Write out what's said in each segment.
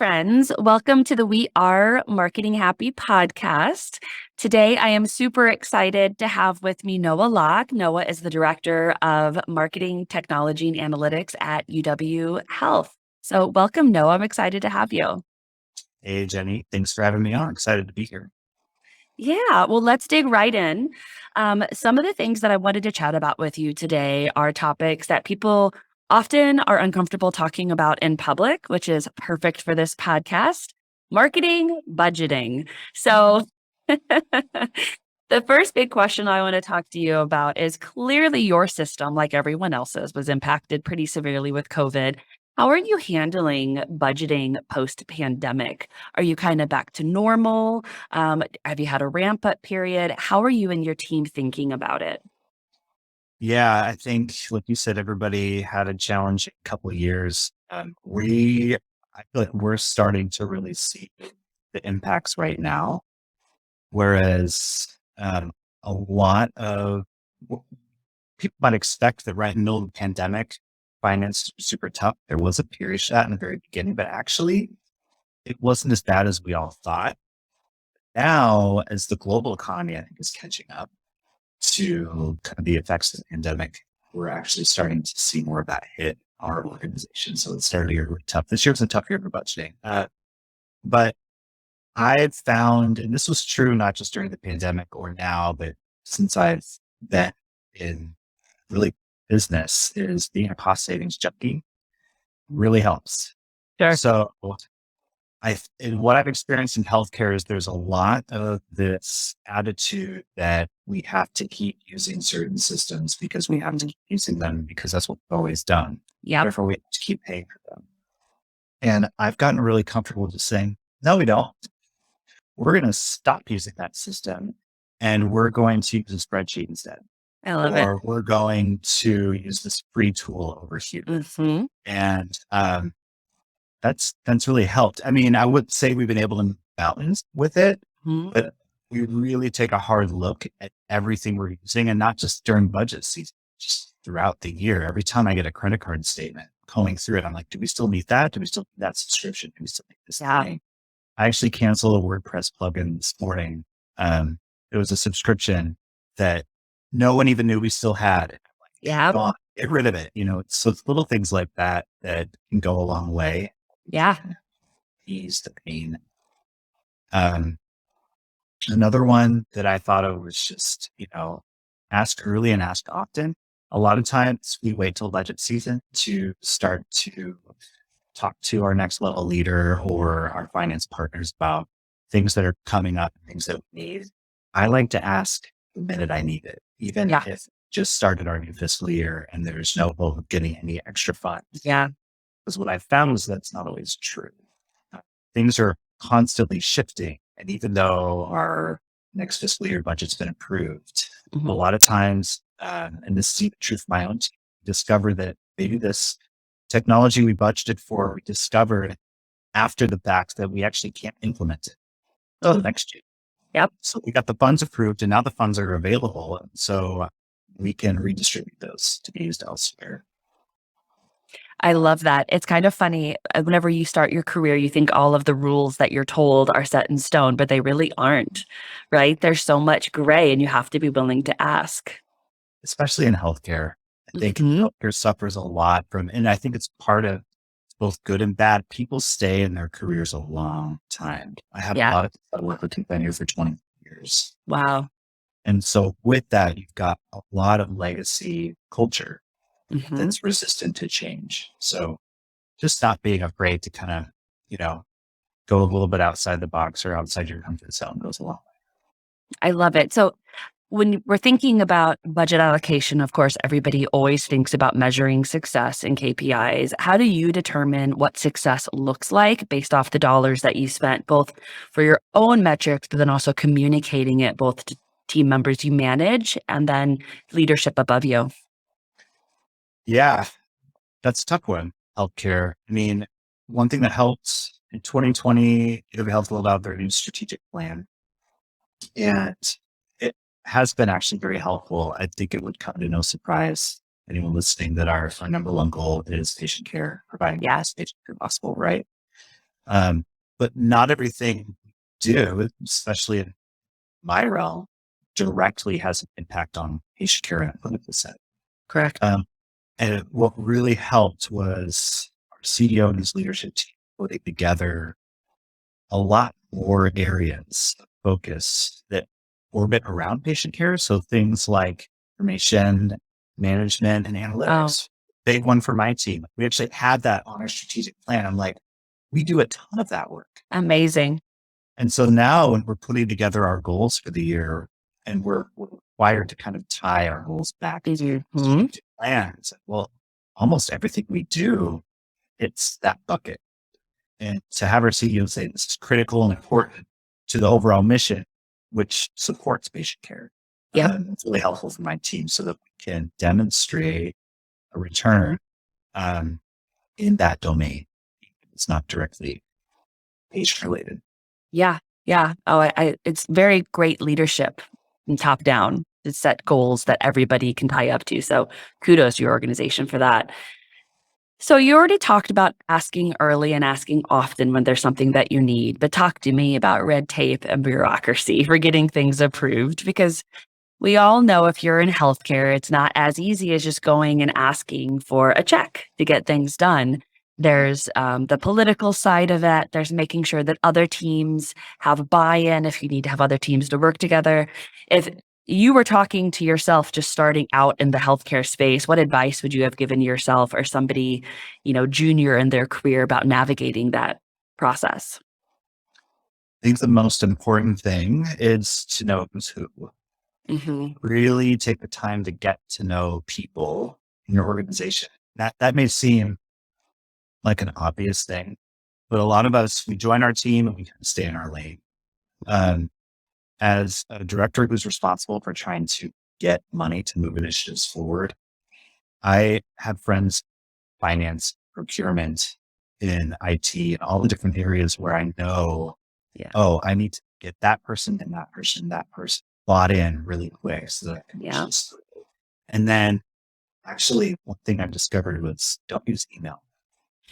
friends. Welcome to the We Are Marketing Happy podcast. Today, I am super excited to have with me Noah Locke. Noah is the Director of Marketing, Technology, and Analytics at UW Health. So, welcome, Noah. I'm excited to have you. Hey, Jenny. Thanks for having me on. Excited to be here. Yeah, well, let's dig right in. Some of the things that I wanted to chat about with you today are topics that people often are uncomfortable talking about in public, which is perfect for this podcast: marketing, budgeting. So, the first big question I want to talk to you about is clearly your system, like everyone else's, was impacted pretty severely with COVID. How are you handling budgeting post-pandemic? Are you kind of back to normal? Have you had a ramp up period? How are you and your team thinking about it? Yeah, I think, like you said, everybody had a challenging couple of years. I feel like we're starting to really see the impacts right now. Whereas a lot of people might expect that right in the middle of the pandemic, finance was super tough. There was a period of that in the very beginning, but actually, it wasn't as bad as we all thought. Now, as the global economy, I think, is catching up to kind of the effects of the pandemic, we're actually starting to see more of that hit our organization. So it's starting to get really tough. This year was a tough year for budgeting. But I've found, and this was true not just during the pandemic or now, but since I've been in really business, is being a cost savings junkie really helps. Sure. So and what I've experienced in healthcare is there's a lot of this attitude that we have to keep using certain systems because we have to keep using them because that's what we've always done. Yeah. Therefore, we have to keep paying for them. And I've gotten really comfortable just saying, no, we don't. We're going to stop using that system and we're going to use a spreadsheet instead. I love it. Or we're going to use this free tool over here. Mm-hmm. And that's really helped. I mean, I would say we've been able to balance with it, but we really take a hard look at everything we're using, and not just during budget season, just throughout the year. Every time I get a credit card statement, going through it, I'm like, do we still need that? Do we still need that subscription? Do we still need this thing? I actually canceled a WordPress plugin this morning. It was a subscription that no one even knew we still had. Yeah. Get rid of it. So it's little things like that that can go a long way. Yeah. Ease the pain. Another one that I thought of was just, ask early and ask often. A lot of times we wait till budget season to start to talk to our next level leader or our finance partners about things that are coming up, things that we need. I like to ask the minute I need it, even if just started our new fiscal year and there's no hope of getting any extra funds. Yeah. Because what I found is that's not always true. Things are constantly shifting. And even though our next fiscal year budget's been approved, a lot of times, and this is the truth of my own team, discover that maybe this technology we budgeted for, we discovered after the fact that we actually can't implement it next year. Yep. So we got the funds approved and now the funds are available. And so we can redistribute those to be used elsewhere. I love that. It's kind of funny. Whenever you start your career, you think all of the rules that you're told are set in stone, but they really aren't, right? There's so much gray and you have to be willing to ask. Especially in healthcare. I think healthcare suffers a lot from, and I think it's part of both good and bad. People stay in their careers a long time. I have a lot of people that work with been here for 20 years. Wow. And so with that, you've got a lot of legacy culture that's resistant to change. So just not being afraid to kind of, go a little bit outside the box or outside your comfort zone goes a long way. I love it. So when we're thinking about budget allocation, of course, everybody always thinks about measuring success in KPIs. How do you determine what success looks like based off the dollars that you spent, both for your own metrics, but then also communicating it both to team members you manage and then leadership above you? Yeah, that's a tough one. Healthcare. I mean, one thing that helped in 2020, UW Health rolled out their new strategic plan. And it has been actually very helpful. I think it would come to no surprise anyone listening that our number one goal is patient care, providing the best patient care possible, right? But not everything we do, especially in my realm, directly has an impact on patient care in a clinical setting. Correct. And what really helped was our CEO and his leadership team putting together a lot more areas of focus that orbit around patient care. So things like information management and Oh, analytics. Big one for my team. We actually had that on our strategic plan. I'm like, we do a ton of that work. amazing. And so now when we're putting together our goals for the year and we're required to kind of tie our goals back to Mhm. strategic plans, well, almost everything we do, it's that bucket. And to have our CEO say this is critical and important to the overall mission, which supports patient care, Yep. it's really helpful for my team so that we can demonstrate a return um, in that domain. It's not directly patient related. Yeah. Yeah. Oh, it's very great leadership and top down to set goals that everybody can tie up to. So kudos to your organization for that. So you already talked about asking early and asking often when there's something that you need, but talk to me about red tape and bureaucracy for getting things approved because we all know if you're in healthcare, it's not as easy as just going and asking for a check to get things done. There's the political side of it. There's making sure that other teams have buy-in if you need to have other teams to work together. If you were talking to yourself just starting out in the healthcare space, what advice would you have given yourself or somebody, junior in their career about navigating that process? I think the most important thing is to know who's who. Hmm. Really take the time to get to know people in your organization. That may seem like an obvious thing, but a lot of us, we join our team and we kind of stay in our lane. Um, as a director who's responsible for trying to get money to move initiatives forward, I have friends, finance, procurement, in IT, and all the different areas where I know, Yeah. oh, I need to get that person bought in really quick so that I can push Yeah. this through. And then actually, one thing I've discovered was don't use email.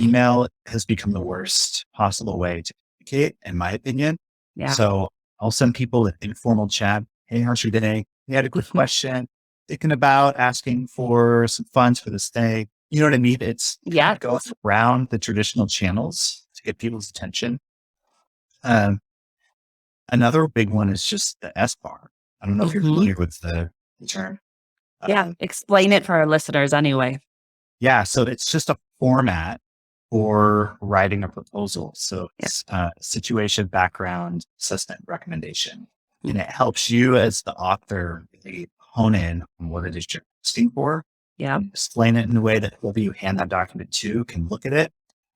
Email has become the worst possible way to communicate, in my opinion. Yeah. So I'll send people an informal chat. Hey, how's your day? Hey, I had a quick question. Thinking about asking for some funds for this day. You know what I mean? It's kind Yeah. of goes around the traditional channels to get people's attention. Um, Another big one is just the S bar. I don't know if you're Hmm. familiar with the term. Yeah. Um, Explain it for our listeners anyway. Yeah, so it's just a format for writing a proposal. So Yeah. it's situation, background, assessment, recommendation. Mm. And it helps you as the author really hone in on what it is you're asking for Yeah. and explain it in a way that whoever you hand that document to can look at it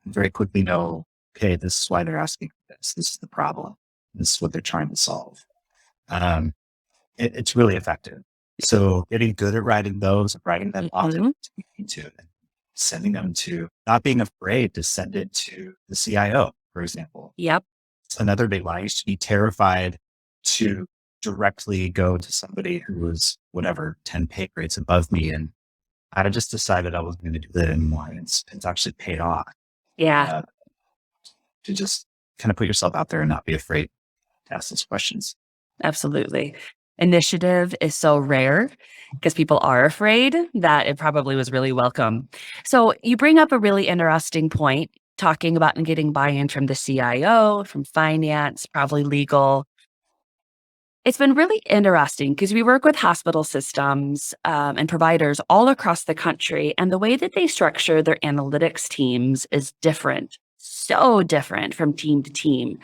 and very quickly know, okay, this is why they're asking for this. This is the problem. This is what they're trying to solve. Um, it's really effective. So getting good at writing those, writing them often Mhm. to and sending them to not being afraid to send it to the CIO, for example. Yep. It's another big one. I used to be terrified to directly go to somebody who was whatever 10 pay grades above me. And I just decided I wasn't going to do that anymore. And it's actually paid off Yeah, uh, to just kind of put yourself out there and not be afraid to ask those questions. absolutely. Initiative is so rare because people are afraid that it probably was really welcome. So you bring up a really interesting point talking about and getting buy-in from the CIO, from finance, probably legal. It's been really interesting because we work with hospital systems and providers all across the country, and the way that they structure their analytics teams is different, so different from team to team.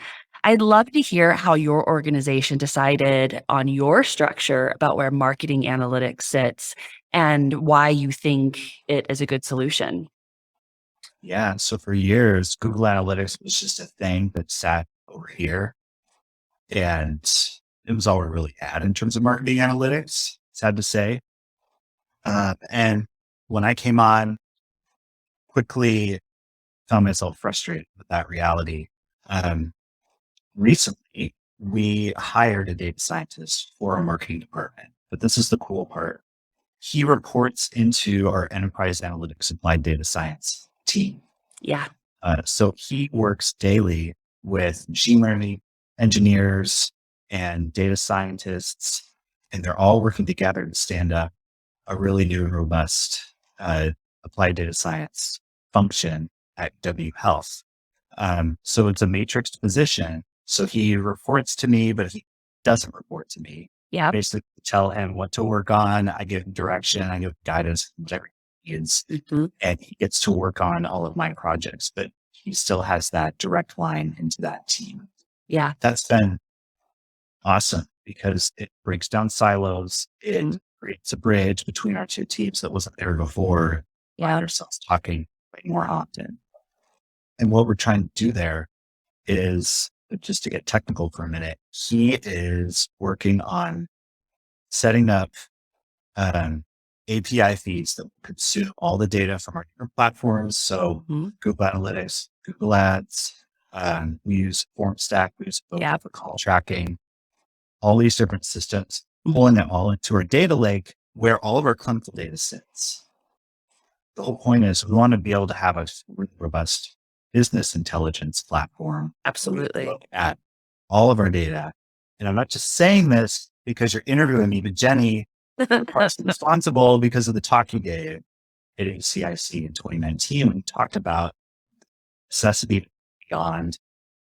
I'd love to hear how your organization decided on your structure about where marketing analytics sits and why you think it is a good solution. Yeah. So for years, Google Analytics was just a thing that sat over here. And it was all we really had in terms of marketing analytics, sad to say. And when I came on, quickly found myself frustrated with that reality. Um, Recently, we hired a data scientist for our marketing department. But this is the cool part. He reports into our enterprise analytics applied data science team. Yeah. So he works daily with machine learning engineers and data scientists, and they're all working together to stand up a really new and robust applied data science function at W Health. So it's a matrix position. So he reports to me, but he doesn't report to me. Yep. Basically, tell him what to work on. I give him direction. I give guidance, whatever he needs, and he gets to work on all of my projects. But he still has that direct line into that team. Yeah. That's been awesome because it breaks down silos. It creates a bridge between our two teams that wasn't there before. Yeah. Find ourselves talking way more often. And what we're trying to do there is, just to get technical for a minute, he is working on setting up API feeds that will consume all the data from our different platforms. So Google Analytics, Google Ads, we use FormStack, we use Boca for call tracking, all these different systems, pulling it all into our data lake where all of our clinical data sits. The whole point is we want to be able to have a really robust business intelligence platform. Absolutely. Look at all of our data. And I'm not just saying this because you're interviewing me, but Jenny is responsible because of the talk you gave at ACIC in 2019 when you talked about necessity beyond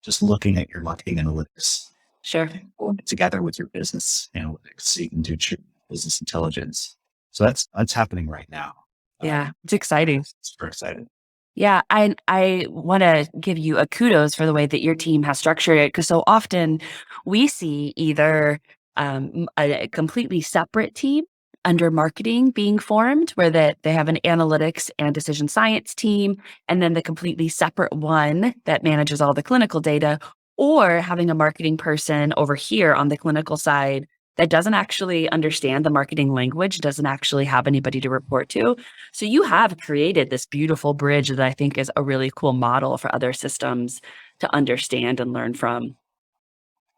just looking at your marketing analytics. Sure. And pulling it together with your business analytics so you can do true business intelligence. So that's happening right now. Yeah, it's exciting. Super excited. Yeah, I want to give you a kudos for the way that your team has structured it, because so often we see either a completely separate team under marketing being formed, where that they have an analytics and decision science team, and then the completely separate one that manages all the clinical data, or having a marketing person over here on the clinical side that doesn't actually understand the marketing language, doesn't actually have anybody to report to. So you have created this beautiful bridge that I think is a really cool model for other systems to understand and learn from.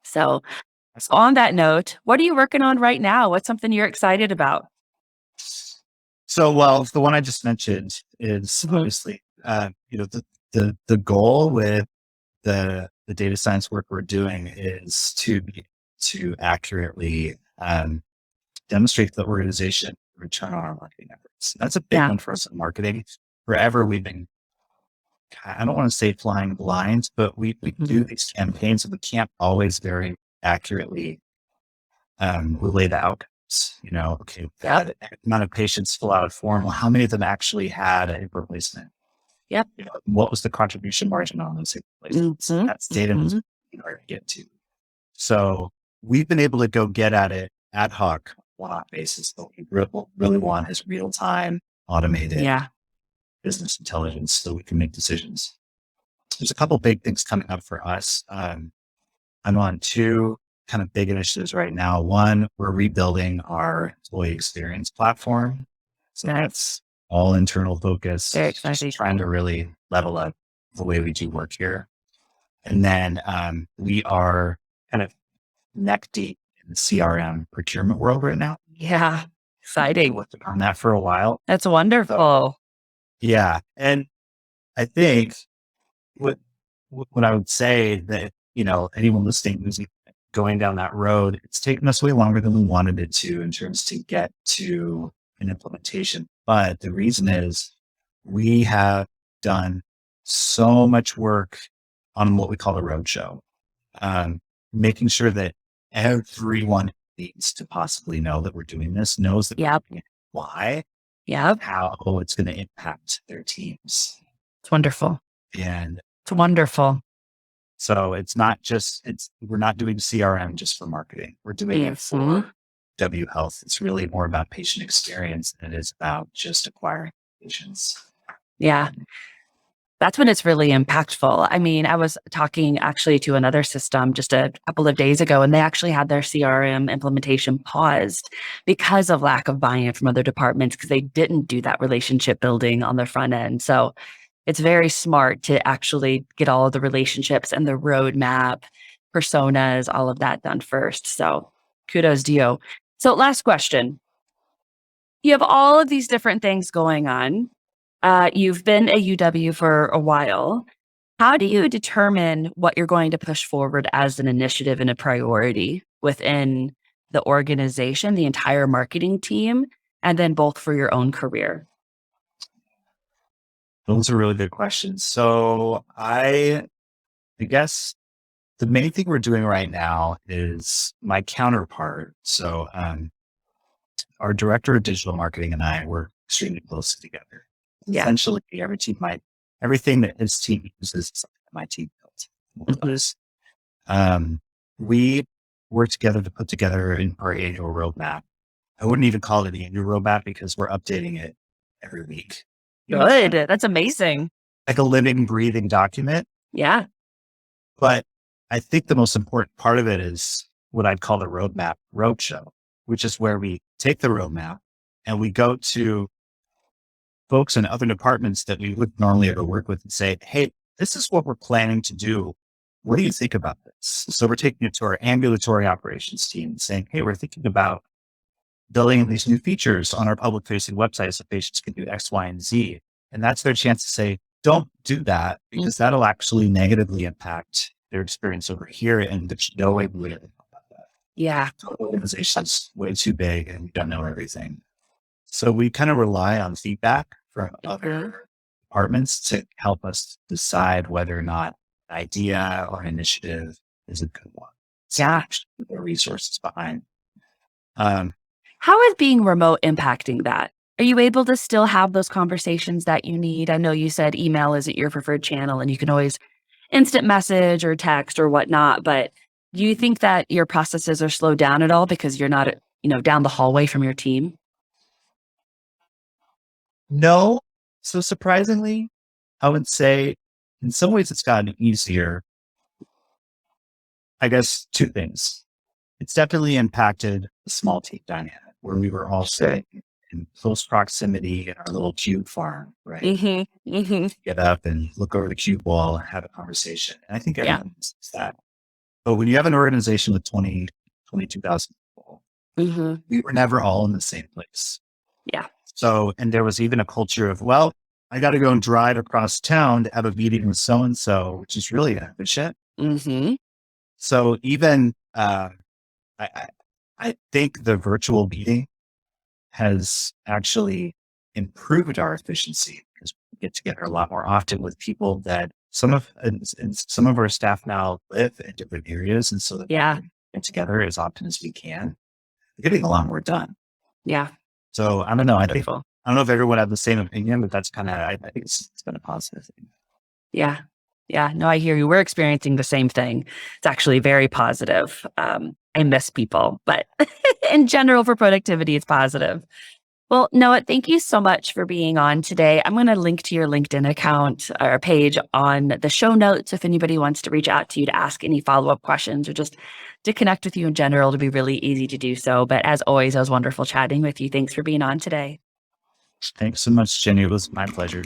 So on that note, what are you working on right now? What's something you're excited about? So, well, the one I just mentioned is obviously, the goal with the data science work we're doing is to accurately demonstrate to the organization return on our marketing efforts. That's a big one for us in marketing. Forever, we've been, I don't want to say flying blind, but we do these campaigns and we can't always very accurately relay the outcomes. Okay, that amount of patients fill out a form. Well, how many of them actually had a hip replacement? Yep. What was the contribution margin on those hip replacements? That's data that's hard to get to. So we've been able to go get at it ad hoc, one-off basis. But we really want is real-time, automated business intelligence so we can make decisions. There's a couple big things coming up for us. I'm on two kind of big initiatives right now. One, we're rebuilding our employee experience platform. So that's all internal focus. Very exciting. Just trying to really level up the way we do work here. And then we are kind of neck deep in the CRM procurement world right now. Yeah, exciting. Worked on that for a while. That's wonderful. So, yeah. And I think what I would say that, anyone listening who's going down that road, it's taken us way longer than we wanted it to in terms to get to an implementation. But the reason is we have done so much work on what we call a roadshow, making sure that everyone needs to possibly know that we're doing this, knows that we're doing it, why, how it's going to impact their teams. It's wonderful. And it's wonderful. So it's not just, we're not doing CRM just for marketing. We're doing it for W Health. It's really more about patient experience than it is about just acquiring patients. Yeah. That's when it's really impactful. I mean, I was talking actually to another system just a couple of days ago, and they actually had their CRM implementation paused because of lack of buy-in from other departments because they didn't do that relationship building on their front end. So it's very smart to actually get all of the relationships and the roadmap, personas, all of that done first. So kudos to you. So last question. You have all of these different things going on. You've been a UW for a while. How do you determine what you're going to push forward as an initiative and a priority within the organization, the entire marketing team, and then both for your own career? Those are really good questions. So I guess the main thing we're doing right now is my counterpart. So our director of digital marketing and I work extremely closely together. Yeah. Essentially, everything that his team uses is something that my team built. More or less. We work together to put together our annual roadmap. I wouldn't even call it an annual roadmap because we're updating it every week. It's kind Good. of That's amazing. like a living, breathing document. Yeah. But I think the most important part of it is what I'd call the roadmap roadshow, which is where we take the roadmap and we go to folks in other departments that we would normally ever work with and say, hey, this is what we're planning to do. What do you think about this? So we're taking it to our ambulatory operations team and saying, hey, we're thinking about building these new features on our public facing website so patients can do X, Y, and Z. And that's their chance to say, don't do that because that'll actually negatively impact their experience over here. And there's no way we would. Yeah. The organization's way too big and we don't know everything. So we kind of rely on feedback from other departments to help us decide whether or not an idea or an initiative is a good one. Yeah. The resources behind. How is being remote impacting that? Are you able to still have those conversations that you need? I know you said email isn't your preferred channel and you can always instant message or text or whatnot, but do you think that your processes are slowed down at all because you're not, down the hallway from your team? No. So surprisingly, I would say in some ways it's gotten easier. I guess two things. It's definitely impacted the small team dynamic where we were all sitting in close proximity in our little cube farm, right? Mm-hmm. Mm-hmm. Get up and look over the cube wall and have a conversation. And I think Yeah. everyone sees that. But when you have an organization with 20, 22,000 people, Mm-hmm. we were never all in the same place. Yeah. So, and there was even a culture of, well, I got to go and drive across town to have a meeting with so-and-so, which is really inefficient. Mm-hmm. So even, I think the virtual meeting has actually improved our efficiency because we get together a lot more often with people that some of our staff now live in different areas. And so that Yeah. we get together as often as we can, we're getting a lot more done. Yeah. So I don't know. I Wonderful. don't know if everyone had the same opinion, but that's kind of, I think it's been a positive thing. Yeah. Yeah. No, I hear you. We're experiencing the same thing. It's actually very positive. I miss people, but in general, for productivity, it's positive. Well, Noah, thank you so much for being on today. I'm going to link to your LinkedIn account or page on the show notes if anybody wants to reach out to you to ask any follow-up questions or just to connect with you in general. It'll be really easy to do so. But as always, it was wonderful chatting with you. Thanks for being on today. Thanks so much, Jenny. It was my pleasure.